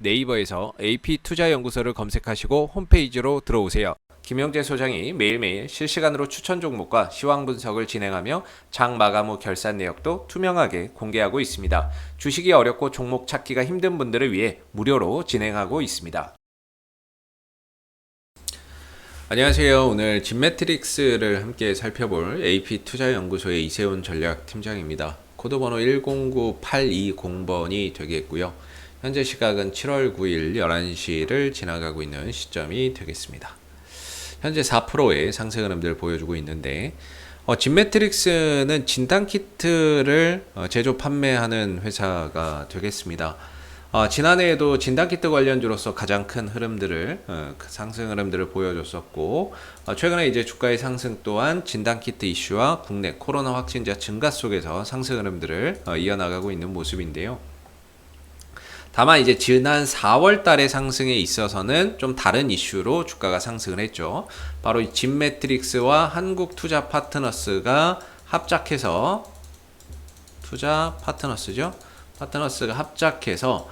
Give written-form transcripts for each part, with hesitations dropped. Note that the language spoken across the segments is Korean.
네이버에서 AP투자연구소를 검색하시고 홈페이지로 들어오세요. 김영재 소장이 매일매일 실시간으로 추천 종목과 시황 분석을 진행하며 장 마감 후 결산 내역도 투명하게 공개하고 있습니다. 주식이 어렵고 종목 찾기가 힘든 분들을 위해 무료로 진행하고 있습니다. 안녕하세요. 오늘 진매트릭스를 함께 살펴볼 AP투자연구소의 이세훈 전략팀장입니다. 코드번호 109820번이 되겠고요. 현재 시각은 7월 9일 11시를 지나가고 있는 시점이 되겠습니다. 현재 4%의 상승 흐름들을 보여주고 있는데 진매트릭스는 진단키트를 제조 판매하는 회사가 되겠습니다. 지난해에도 진단키트 관련주로서 가장 큰 흐름들을 상승 흐름들을 보여줬었고 최근에 이제 주가의 상승 또한 진단키트 이슈와 국내 코로나 확진자 증가 속에서 상승 흐름들을 이어나가고 있는 모습인데요. 다만 이제 지난 4월 달의 상승에 있어서는 좀 다른 이슈로 주가가 상승을 했죠. 바로 이 진매트릭스와 한국투자 파트너스가 합작해서 파트너스가 합작해서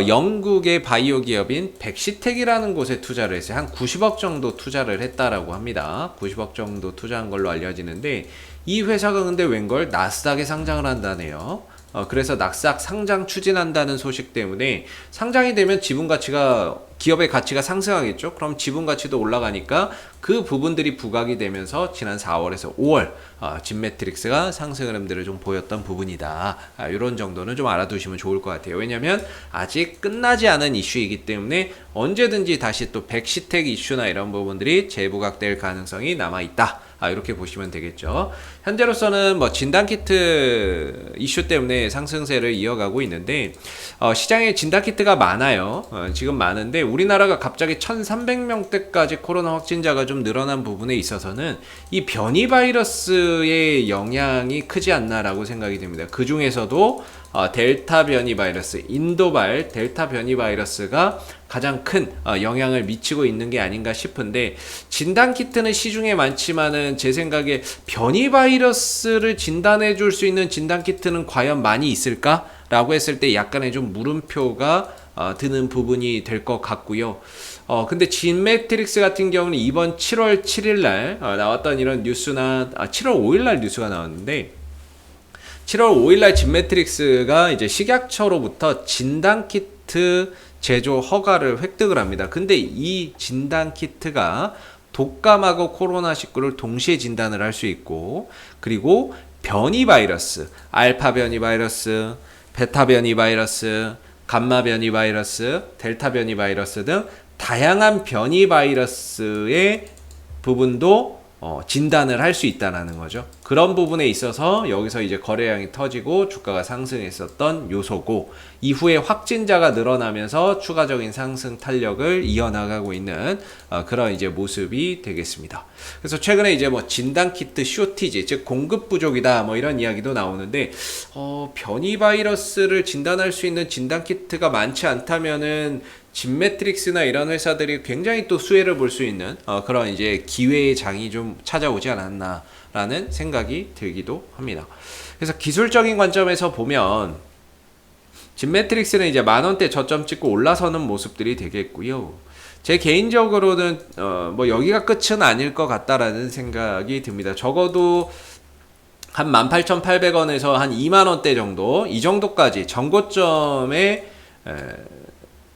영국의 바이오 기업인 백시텍이라는 곳에 투자를 했어요. 한 90억 정도 투자를 했다라고 합니다. 90억 정도 투자한 걸로 알려지는데 이 회사가 근데 웬걸 나스닥에 상장을 한다네요. 그래서 나스닥 상장 추진한다는 소식 때문에 상장이 되면 기업의 가치가 상승하겠죠. 그럼 지분 가치도 올라가니까 그 부분들이 부각이 되면서 지난 4월에서 5월 진매트릭스가 상승 흐름들을 좀 보였던 부분이다. 이런 정도는 좀 알아두시면 좋을 것 같아요. 왜냐하면 아직 끝나지 않은 이슈이기 때문에 언제든지 다시 또 백시텍 이슈나 이런 부분들이 재부각될 가능성이 남아있다. 이렇게 보시면 되겠죠. 현재로서는 진단키트 이슈 때문에 상승세를 이어가고 있는데 시장에 진단키트가 많아요. 지금 많은데 우리나라가 갑자기 1300명대까지 코로나 확진자가 좀 늘어난 부분에 있어서는 이 변이 바이러스의 영향이 크지 않나라고 생각이 됩니다. 그 중에서도 델타 변이 바이러스, 인도발 델타 변이 바이러스가 가장 큰 영향을 미치고 있는 게 아닌가 싶은데 진단키트는 시중에 많지만은 제 생각에 변이 바이러스를 진단해 줄 수 있는 진단키트는 과연 많이 있을까? 라고 했을 때 약간의 좀 물음표가 드는 부분이 될 것 같고요. 근데 진매트릭스 같은 경우는 이번 7월 7일 날 나왔던 이런 뉴스나 7월 5일 날 뉴스가 나왔는데 7월 5일날 진매트릭스가 이제 식약처로부터 진단키트 제조 허가를 획득을 합니다. 근데 이 진단키트가 독감하고 코로나19를 동시에 진단을 할 수 있고 그리고 변이 바이러스, 알파 변이 바이러스, 베타 변이 바이러스, 감마 변이 바이러스, 델타 변이 바이러스 등 다양한 변이 바이러스의 부분도 진단을 할 수 있다는 거죠. 그런 부분에 있어서 여기서 이제 거래량이 터지고 주가가 상승했었던 요소고 이후에 확진자가 늘어나면서 추가적인 상승 탄력을 이어나가고 있는 그런 이제 모습이 되겠습니다. 그래서 최근에 이제 진단키트 쇼티지, 즉 공급 부족이다 이런 이야기도 나오는데 변이 바이러스를 진단할 수 있는 진단키트가 많지 않다면은 진매트릭스나 이런 회사들이 굉장히 또 수혜를 볼 수 있는 그런 이제 기회의 장이 좀 찾아오지 않았나라는 생각이 들기도 합니다. 그래서 기술적인 관점에서 보면 진매트릭스는 이제 10,000원대 저점 찍고 올라서는 모습들이 되겠고요. 제 개인적으로는 여기가 끝은 아닐 것 같다라는 생각이 듭니다. 적어도 한 18,800원에서 한 20,000원대 정도, 이 정도까지 전고점에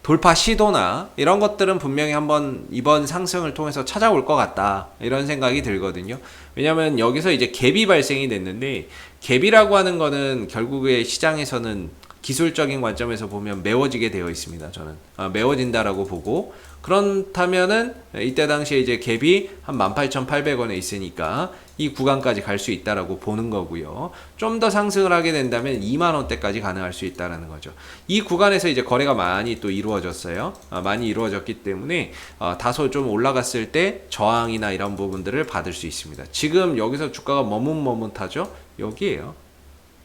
돌파 시도나 이런 것들은 분명히 한번 이번 상승을 통해서 찾아올 것 같다 이런 생각이 들거든요. 왜냐면 여기서 이제 갭이 발생이 됐는데 갭이라고 하는 거는 결국에 시장에서는 기술적인 관점에서 보면 메워지게 되어 있습니다. 저는 메워진다라고 보고 그렇다면은 이때 당시에 이제 갭이 한 18,800원에 있으니까 이 구간까지 갈 수 있다라고 보는 거고요. 좀 더 상승을 하게 된다면 20,000원대까지 가능할 수 있다라는 거죠. 이 구간에서 이제 거래가 많이 또 이루어졌어요. 많이 이루어졌기 때문에 다소 좀 올라갔을 때 저항이나 이런 부분들을 받을 수 있습니다. 지금 여기서 주가가 머뭇머뭇하죠? 여기에요.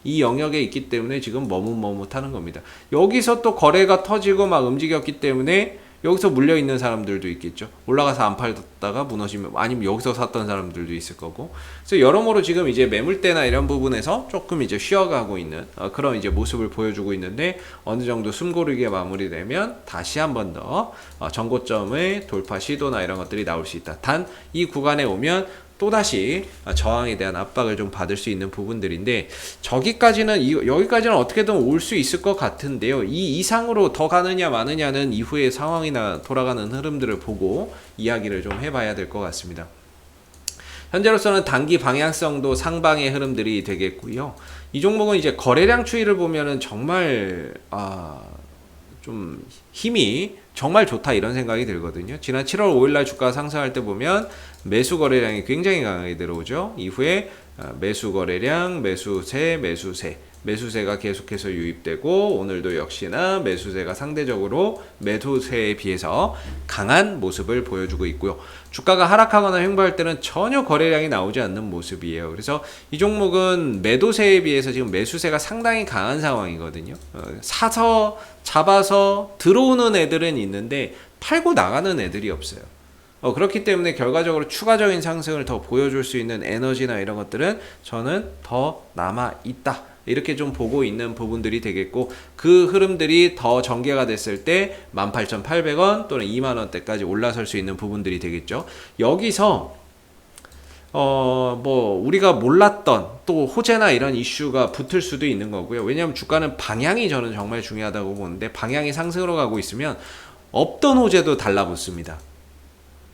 이 영역에 있기 때문에 지금 머뭇머뭇하는 겁니다. 여기서 또 거래가 터지고 막 움직였기 때문에 여기서 물려 있는 사람들도 있겠죠. 올라가서 안 팔다가 무너지면, 아니면 여기서 샀던 사람들도 있을 거고. 그래서 여러모로 지금 이제 매물대나 이런 부분에서 조금 이제 쉬어가고 있는 그런 이제 모습을 보여주고 있는데, 어느 정도 숨고르게 마무리되면 다시 한 번 더 전고점의 돌파 시도나 이런 것들이 나올 수 있다. 단 이 구간에 오면 또다시 저항에 대한 압박을 좀 받을 수 있는 부분들인데, 여기까지는 어떻게든 올 수 있을 것 같은데요. 이 이상으로 더 가느냐 마느냐는 이후의 상황이나 돌아가는 흐름들을 보고 이야기를 좀 해봐야 될 것 같습니다. 현재로서는 단기 방향성도 상방의 흐름들이 되겠고요. 이 종목은 이제 거래량 추이를 보면은 정말 좀 힘이 정말 좋다 이런 생각이 들거든요. 지난 7월 5일날 주가 상승할 때 보면 매수 거래량이 굉장히 강하게 들어오죠. 이후에 매수 거래량, 매수세가 계속해서 유입되고, 오늘도 역시나 매수세가 상대적으로 매도세에 비해서 강한 모습을 보여주고 있고요. 주가가 하락하거나 횡보할 때는 전혀 거래량이 나오지 않는 모습이에요. 그래서 이 종목은 매도세에 비해서 지금 매수세가 상당히 강한 상황이거든요. 사서 잡아서 들어오는 애들은 있는데 팔고 나가는 애들이 없어요. 그렇기 때문에 결과적으로 추가적인 상승을 더 보여줄 수 있는 에너지나 이런 것들은 저는 더 남아있다, 이렇게 좀 보고 있는 부분들이 되겠고, 그 흐름들이 더 전개가 됐을 때 18,800원 또는 2만원대까지 올라설 수 있는 부분들이 되겠죠. 여기서 우리가 몰랐던 또 호재나 이런 이슈가 붙을 수도 있는 거고요. 왜냐하면 주가는 방향이 저는 정말 중요하다고 보는데, 방향이 상승으로 가고 있으면 없던 호재도 달라붙습니다.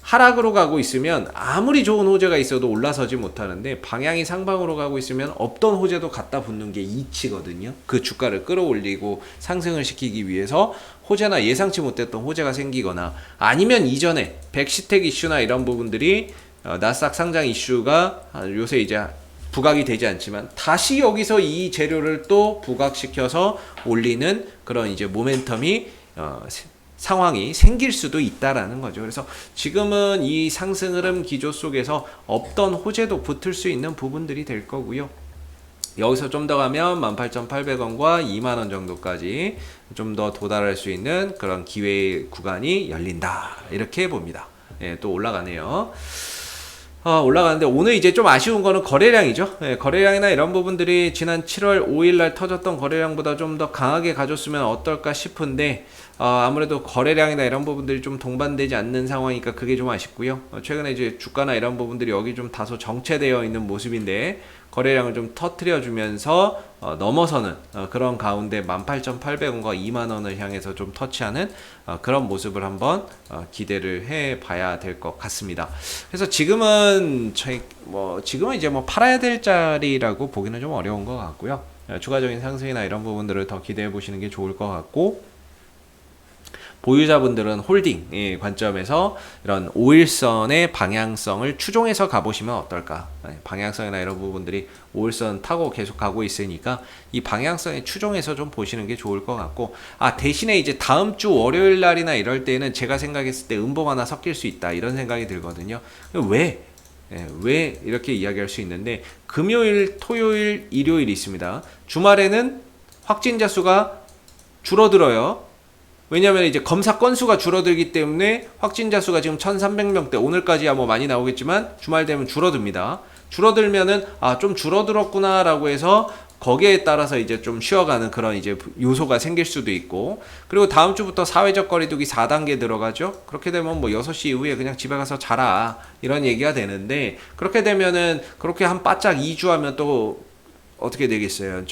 하락으로 가고 있으면 아무리 좋은 호재가 있어도 올라서지 못하는데, 방향이 상방으로 가고 있으면 없던 호재도 갖다 붙는 게 이치거든요. 그 주가를 끌어올리고 상승을 시키기 위해서 호재나 예상치 못했던 호재가 생기거나, 아니면 이전에 백시택 이슈나 이런 부분들이 나스닥 상장 이슈가 요새 이제 부각이 되지 않지만 다시 여기서 이 재료를 또 부각시켜서 올리는 그런 이제 모멘텀이 상황이 생길 수도 있다라는 거죠. 그래서 지금은 이 상승 흐름 기조 속에서 없던 호재도 붙을 수 있는 부분들이 될 거고요. 여기서 좀 더 가면 18,800원과 2만원 정도까지 좀 더 도달할 수 있는 그런 기회의 구간이 열린다, 이렇게 봅니다. 예, 또 올라가네요. 올라가는데, 오늘 이제 좀 아쉬운 거는 거래량이죠. 예, 거래량이나 이런 부분들이 지난 7월 5일날 터졌던 거래량보다 좀 더 강하게 가졌으면 어떨까 싶은데, 아무래도 거래량이나 이런 부분들이 좀 동반되지 않는 상황이니까 그게 좀 아쉽고요. 최근에 이제 주가나 이런 부분들이 여기 좀 다소 정체되어 있는 모습인데, 거래량을 좀 터트려 주면서 넘어서는 그런 가운데 18,800원과 2만원을 향해서 좀 터치하는 그런 모습을 한번 기대를 해 봐야 될 것 같습니다. 그래서 지금은 지금은 이제 팔아야 될 자리라고 보기는 좀 어려운 것 같고요. 추가적인 상승이나 이런 부분들을 더 기대해 보시는 게 좋을 것 같고, 보유자분들은 홀딩 관점에서 이런 5일선의 방향성을 추종해서 가보시면 어떨까. 방향성이나 이런 부분들이 5일선 타고 계속 가고 있으니까 이 방향성에 추종해서 좀 보시는 게 좋을 것 같고, 대신에 이제 다음 주 월요일 날이나 이럴 때는 제가 생각했을 때 음봉 하나 섞일 수 있다, 이런 생각이 들거든요. 왜 이렇게 이야기할 수 있는데, 금요일, 토요일, 일요일 있습니다. 주말에는 확진자 수가 줄어들어요. 왜냐면 이제 검사 건수가 줄어들기 때문에 확진자 수가 지금 1,300명대, 오늘까지야 많이 나오겠지만 주말 되면 줄어듭니다. 줄어들면은 좀 줄어들었구나 라고 해서 거기에 따라서 이제 좀 쉬어가는 그런 이제 요소가 생길 수도 있고, 그리고 다음 주부터 사회적 거리두기 4단계 들어가죠. 그렇게 되면 6시 이후에 그냥 집에 가서 자라, 이런 얘기가 되는데, 그렇게 되면은 그렇게 한 바짝 2주 하면 또 어떻게 되겠어요?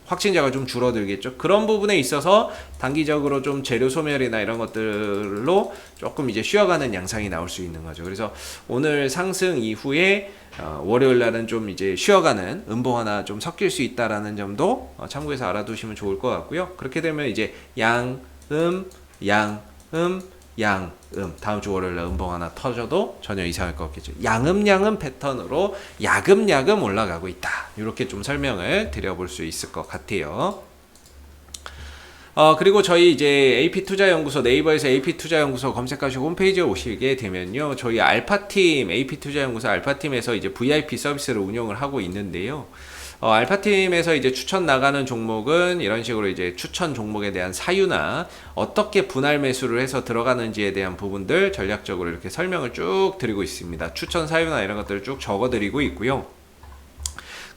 확진자가 좀 줄어들겠죠. 그런 부분에 있어서 단기적으로 좀 재료 소멸이나 이런 것들로 조금 이제 쉬어가는 양상이 나올 수 있는 거죠. 그래서 오늘 상승 이후에 월요일 날은 좀 이제 쉬어가는 음봉 하나 좀 섞일 수 있다라는 점도 참고해서 알아두시면 좋을 것 같고요. 그렇게 되면 이제 다음 주 월요일 날 음봉 하나 터져도 전혀 이상할 거 없겠죠. 양음 패턴으로 야금야금 올라가고 있다, 이렇게 좀 설명을 드려볼 수 있을 것 같아요. 그리고 저희 이제 AP투자연구소, 네이버에서 AP투자연구소 검색하시고 홈페이지에 오시게 되면요, 저희 알파팀, AP투자연구소 알파팀에서 이제 VIP 서비스를 운영을 하고 있는데요. 알파팀에서 이제 추천 나가는 종목은 이런 식으로 이제 추천 종목에 대한 사유나 어떻게 분할 매수를 해서 들어가는지에 대한 부분들 전략적으로 이렇게 설명을 쭉 드리고 있습니다. 추천 사유나 이런 것들을 쭉 적어 드리고 있고요.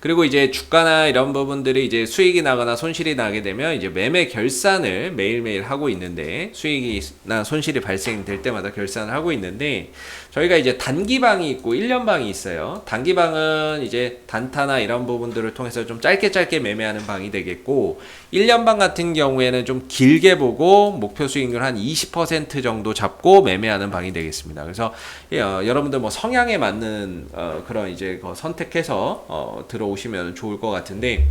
그리고 이제 주가나 이런 부분들이 이제 수익이 나거나 손실이 나게 되면 이제 매매 결산을 매일매일 하고 있는데, 수익이나 손실이 발생될 때마다 결산을 하고 있는데, 저희가 이제 단기방이 있고 1년방이 있어요. 단기방은 이제 단타나 이런 부분들을 통해서 좀 짧게 매매하는 방이 되겠고, 1년방 같은 경우에는 좀 길게 보고 목표 수익률 한 20% 정도 잡고 매매하는 방이 되겠습니다. 그래서 여러분들 뭐 성향에 맞는 그런 이제 선택해서 들어오시면 좋을 것 같은데,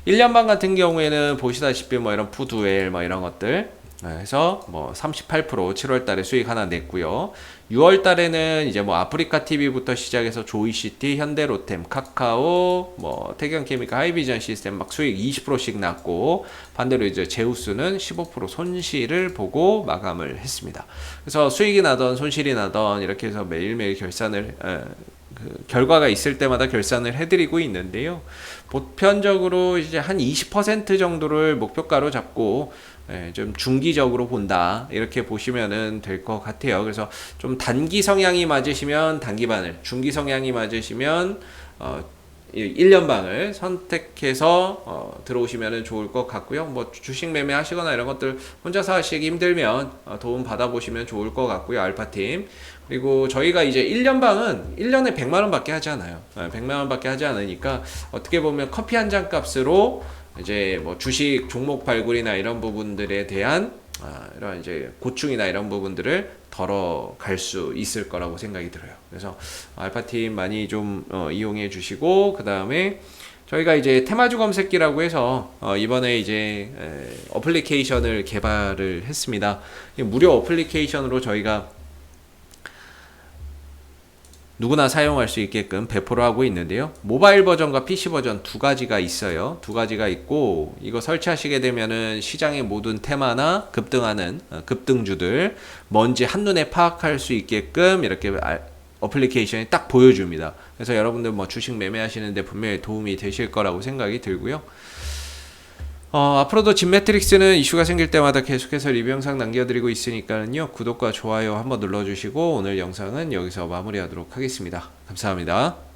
1년방 같은 경우에는 보시다시피 뭐 이런 푸드웰 뭐 이런 것들 해서 뭐 38% 7월 달에 수익 하나 냈고요. 6월 달에는 이제 뭐 아프리카 TV부터 시작해서 조이시티, 현대로템, 카카오, 뭐 태경케미칼, 하이비전 시스템 막 수익 20%씩 났고, 반대로 이제 제우스는 15% 손실을 보고 마감을 했습니다. 그래서 수익이 나던 손실이 나던 이렇게 해서 매일매일 결산을 결과가 있을 때마다 결산을 해드리고 있는데요. 보편적으로 이제 한 20% 정도를 목표가로 잡고 좀 중기적으로 본다, 이렇게 보시면은 될 것 같아요. 그래서 좀 단기 성향이 맞으시면 단기반을, 중기 성향이 맞으시면 1년방을 선택해서 들어오시면 좋을 것 같고요. 뭐 주식 매매 하시거나 이런 것들 혼자서 하시기 힘들면 도움 받아보시면 좋을 것 같고요. 알파팀. 그리고 저희가 이제 1년방은 1년에 100만원 밖에 하지 않아요. 100만원 밖에 하지 않으니까 어떻게 보면 커피 한 잔 값으로 이제 뭐 주식 종목 발굴이나 이런 부분들에 대한 이런 이제 고충이나 이런 부분들을 덜어갈 수 있을 거라고 생각이 들어요. 그래서 알파팀 많이 좀 이용해 주시고, 그 다음에 저희가 이제 테마주 검색기라고 해서 이번에 이제 어플리케이션을 개발을 했습니다. 무료 어플리케이션으로 저희가 누구나 사용할 수 있게끔 배포를 하고 있는데요. 모바일 버전과 PC 버전 두 가지가 있어요. 두 가지가 있고, 이거 설치하시게 되면은 시장의 모든 테마나 급등하는 급등주들 뭔지 한눈에 파악할 수 있게끔 이렇게 어플리케이션이 딱 보여줍니다. 그래서 여러분들 뭐 주식 매매하시는데 분명히 도움이 되실 거라고 생각이 들고요. 앞으로도 진매트릭스는 이슈가 생길 때마다 계속해서 리뷰 영상 남겨드리고 있으니까요. 구독과 좋아요 한번 눌러주시고, 오늘 영상은 여기서 마무리하도록 하겠습니다. 감사합니다.